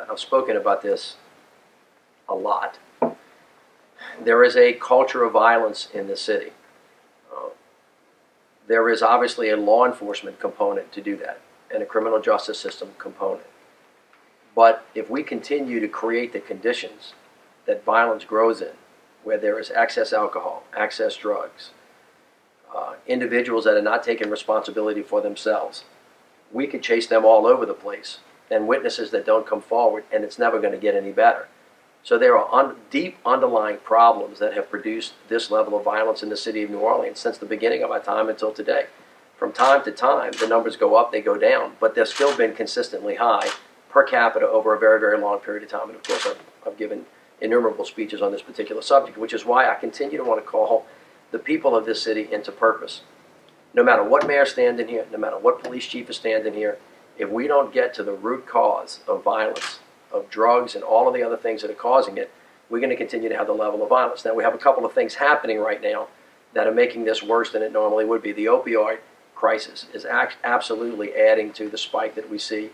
I've spoken about this a lot. There is a culture of violence in the city. There is obviously a law enforcement component to do that and a criminal justice system component. But if we continue to create the conditions that violence grows in, where there is excess alcohol, excess drugs, individuals that are not taking responsibility for themselves, we could chase them all over the place, and witnesses that don't come forward, and it's never going to get any better. So there are deep underlying problems that have produced this level of violence in the city of New Orleans since the beginning of our time until today. From time to time, the numbers go up, they go down, but they've still been consistently high per capita over a very, very long period of time. And of course, I've given innumerable speeches on this particular subject, which is why I continue to want to call the people of this city into purpose. No matter what mayor standing here, no matter what police chief is standing here, if we don't get to the root cause of violence, of drugs and all of the other things that are causing it, we're going to continue to have the level of violence. Now, we have a couple of things happening right now that are making this worse than it normally would be. The opioid crisis is absolutely adding to the spike that we see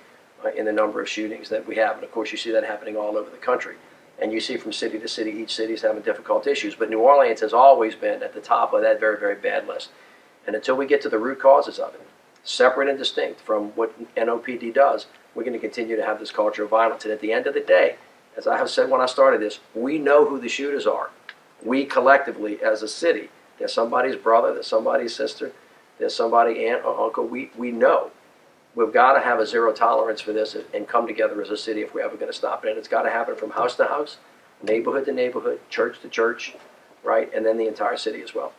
in the number of shootings that we have. And of course, you see that happening all over the country. And you see from city to city, each city is having difficult issues. But New Orleans has always been at the top of that very, very bad list. And until we get to the root causes of it, separate and distinct from what NOPD does, we're going to continue to have this culture of violence. And at the end of the day, as I have said when I started this, we know who the shooters are. We collectively, as a city, there's somebody's brother, there's somebody's sister, there's somebody's aunt or uncle. We know. We've got to have a zero tolerance for this and come together as a city if we're ever going to stop it. And it's got to happen from house to house, neighborhood to neighborhood, church to church, right? And then the entire city as well.